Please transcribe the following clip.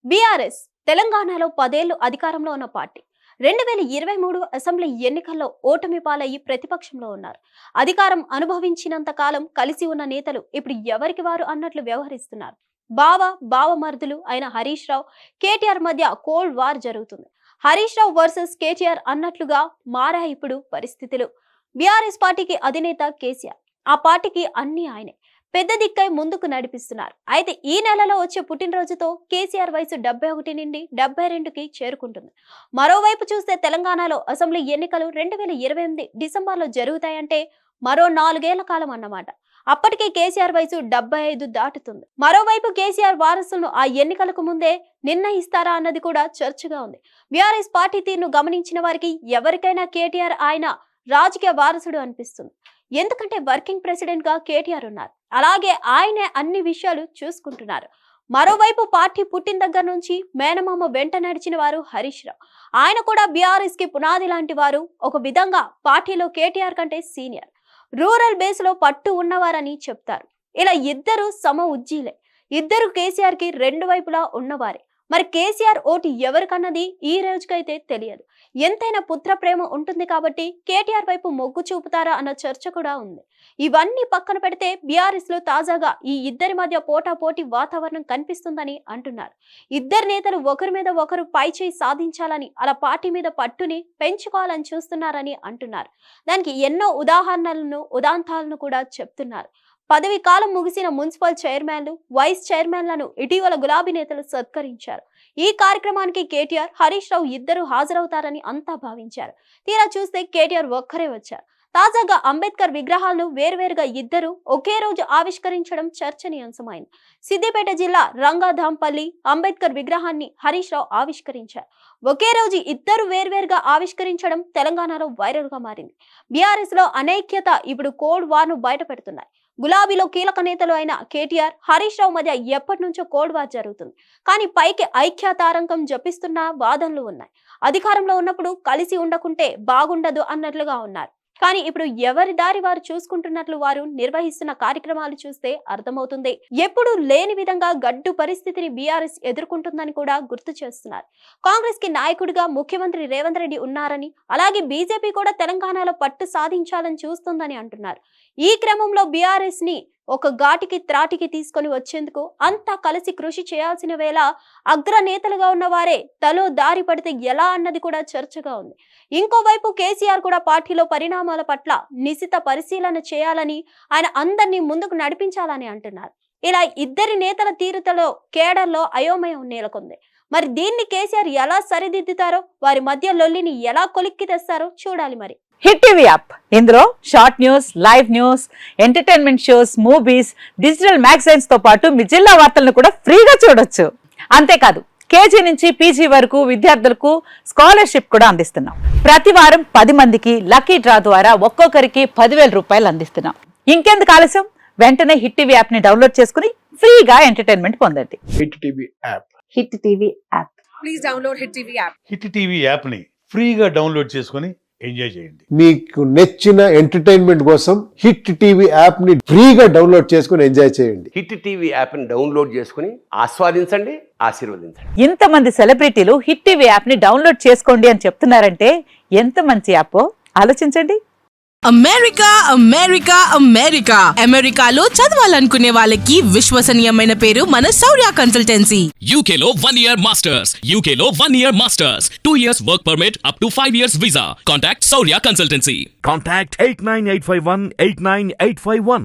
BRS తెలంగాణలో 10 ఏళ్లు అధికారంలో ఉన్న పార్టీ 2023 అసెంబ్లీ ఎన్నికల్లో ఓటమి పాలయ్యి ప్రతిపక్షంలో ఉన్నారు. అధికారం అనుభవించినంత కాలం కలిసి ఉన్న నేతలు ఇప్పుడు ఎవరికి వారు అన్నట్లు వ్యవహరిస్తున్నారు. బావమరుదులు అయిన హరీష్ రావు, కేటీఆర్ మధ్య కోల్డ్ వార్ జరుగుతుంది. హరీష్ రావు వర్సెస్ కేటీఆర్ అన్నట్లుగా మారాయి ఇప్పుడు పరిస్థితులు. బీఆర్ఎస్ పార్టీకి అధినేత కేసీఆర్, ఆ పార్టీకి అన్ని ఆయనే పెద్ద దిక్కై ముందుకు నడిపిస్తున్నారు. అయితే ఈ నెలలో వచ్చే పుట్టినరోజుతో కేసీఆర్ వయసు 71 నుండి 72కి చేరుకుంటుంది. మరోవైపు చూస్తే తెలంగాణలో అసెంబ్లీ ఎన్నికలు 2028 డిసెంబర్లో జరుగుతాయంటే మరో 4 ఏళ్ల కాలం అన్నమాట. అప్పటికే కేసీఆర్ వయసు 75 దాటుతుంది. మరోవైపు కేసీఆర్ వారసులను ఆ ఎన్నికలకు ముందే నిర్ణయిస్తారా అన్నది కూడా చర్చగా ఉంది. బీఆర్ఎస్ పార్టీ తీరును గమనించిన వారికి ఎవరికైనా కేటీఆర్ ఆయన రాజకీయ వారసుడు అనిపిస్తుంది. ఎందుకంటే వర్కింగ్ ప్రెసిడెంట్ గా కేటీఆర్ ఉన్నారు, అలాగే ఆయనే అన్ని విషయాలు చూసుకుంటున్నారు. మరోవైపు పార్టీ పుట్టిన దగ్గర నుంచి మేనమామ వెంట నడిచిన వారు హరీష్ రావు. ఆయన కూడా బీఆర్ఎస్ కి పునాది లాంటి వారు. ఒక విధంగా పార్టీలో కేటీఆర్ కంటే సీనియర్, రూరల్ బేస్ లో పట్టు ఉన్నవారని చెప్తారు. ఇలా ఇద్దరు సమ ఉజ్జీలే, ఇద్దరు కేసీఆర్ కి రెండు వైపులా ఉన్నవారే. మరి కేసీఆర్ ఓటు ఎవరికన్నది ఈ రోజుకైతే తెలియదు. ఎంతైనా పుత్ర ప్రేమ ఉంటుంది కాబట్టి కేటీఆర్ వైపు మొగ్గు చూపుతారా అన్న చర్చ కూడా ఉంది. ఇవన్నీ పక్కన పెడితే బీఆర్ఎస్ లో తాజాగా ఈ ఇద్దరి మధ్య పోటాపోటీ వాతావరణం కనిపిస్తుందని అంటున్నారు. ఇద్దరు నేతలు ఒకరి మీద ఒకరు పైచేయి సాధించాలని, అలా పార్టీ మీద పట్టుని పెంచుకోవాలని చూస్తున్నారని అంటున్నారు. దానికి ఎన్నో ఉదాంతాలను కూడా చెప్తున్నారు. పదవి కాలం ముగిసిన మున్సిపల్ చైర్మన్లు, వైస్ చైర్మన్లను ఇటీవల గులాబీ నేతలు సత్కరించారు. ఈ కార్యక్రమానికి కేటీఆర్, హరీష్ రావు ఇద్దరు హాజరవుతారని అంతా భావించారు. తీరా చూస్తే కేటీఆర్ ఒక్కరే వచ్చారు. తాజాగా అంబేద్కర్ విగ్రహాలను వేర్వేరుగా ఇద్దరు ఒకే రోజు ఆవిష్కరించడం చర్చనీయాంశమైంది. సిద్దిపేట జిల్లా రంగాధాంపల్లి అంబేద్కర్ విగ్రహాన్ని హరీష్ రావు ఆవిష్కరించారు. ఒకే రోజు ఇద్దరు వేర్వేరుగా ఆవిష్కరించడం తెలంగాణలో వైరల్ గా మారింది. బీఆర్ఎస్ లో అనైక్యత ఇప్పుడు కోల్డ్ వార్ ను బయట పెడుతున్నాయి. గులాబీలో కీలక నేతలు అయిన కేటీఆర్, హరీష్ రావు మధ్య ఎప్పటి నుంచో కోల్డ్ వార్ జరుగుతుంది. కానీ పైకి ఐక్యతారంకం జపిస్తున్న వాదనలు ఉన్నాయి. అధికారంలో ఉన్నప్పుడు కలిసి ఉండకుంటే బాగుండదు అన్నట్లుగా ఉన్నారు. కానీ ఇప్పుడు ఎవరి దారి వారు చూసుకుంటున్నట్లు వారు నిర్వహిస్తున్న కార్యక్రమాలు చూస్తే అర్థమవుతుంది. ఎప్పుడు లేని విధంగా గడ్డు పరిస్థితిని బీఆర్ఎస్ ఎదుర్కొంటుందని కూడా గుర్తు చేస్తున్నారు. కాంగ్రెస్ కి నాయకుడిగా ముఖ్యమంత్రి రేవంత్ రెడ్డి ఉన్నారని, అలాగే బీజేపీ కూడా తెలంగాణలో పట్టు సాధించాలని చూస్తుందని అంటున్నారు. ఈ క్రమంలో బీఆర్ఎస్ ని ఒక త్రాటికి తీసుకొని వచ్చేందుకు అంతా కలిసి కృషి చేయాల్సిన వేళ అగ్రనేతలుగా ఉన్న వారే తలో దారి పడితే ఎలా అన్నది కూడా చర్చగా ఉంది. ఇంకోవైపు కేసీఆర్ కూడా పార్టీలో పరిణామాల పట్ల నిశిత పరిశీలన చేయాలని, ఆయన అందరినీ ముందుకు నడిపించాలని అంటున్నారు. ఇలా ఇద్దరి నేతల తీరుతలో కేడర్లో అయోమయం నెలకొంది. మరి దీన్ని కేసీఆర్ ఎలా సరిదిద్దుతారో, వారి మధ్య లొల్లిని ఎలా కొలిక్కి తెస్తారో చూడాలి. మరి హిట్ టీవీ యాప్, ఇందులో short news, live news, entertainment shows, movies, digital magazines తో పాటు మీ జిల్లా వార్తలను కూడా ఫ్రీగా చూడొచ్చు. అంతేకాదు కేజీ నుంచి పీజీ వరకు విద్యార్థులకు స్కాలర్షిప్ కూడా అందిస్తున్నాం. ప్రతి వారం 10 మందికి లక్కీ డ్రా ద్వారా ఒక్కొక్కరికి 10,000 రూపాయలు అందిస్తున్నాం. ఇంకెందుకు ఆలస్యం, వెంటనే హిట్ టీవీ యాప్ ని డౌన్లోడ్ చేసుకుని ఫ్రీగా ఎంటర్టైన్మెంట్ పొందండి. Hit TV app. Hit TV app. Please download hit TV app. Hit TV app ని ఫ్రీగా డౌన్లోడ్ చేసుకుని ఎంజాయ్ చేయండి. మీకు నచ్చిన ఎంటర్టైన్మెంట్ కోసం హిట్ టీవీ యాప్ ని ఫ్రీగా డౌన్లోడ్ చేసుకుని ఎంజాయ్ చేయండి. హిట్ టీవీ యాప్ ని డౌన్లోడ్ చేసుకుని ఆస్వాదించండి, ఆశీర్వదించండి. ఇంతమంది సెలబ్రిటీలు హిట్ టీవీ యాప్ ని డౌన్లోడ్ చేసుకోండి అని చెప్తున్నారంటే ఎంత మంచి యాప్ ఆలోచించండి. అమెరికాలో చదవాలనుకునే వాళ్ళకి విశ్వసనీయమైన పేరు మన శౌర్య కన్సల్టెన్సీ. UK లో 1 year masters, UK లో 1 year masters, 2 years work permit up to 5 years visa. Contact Saurya Consultancy. Contact 89851 89851.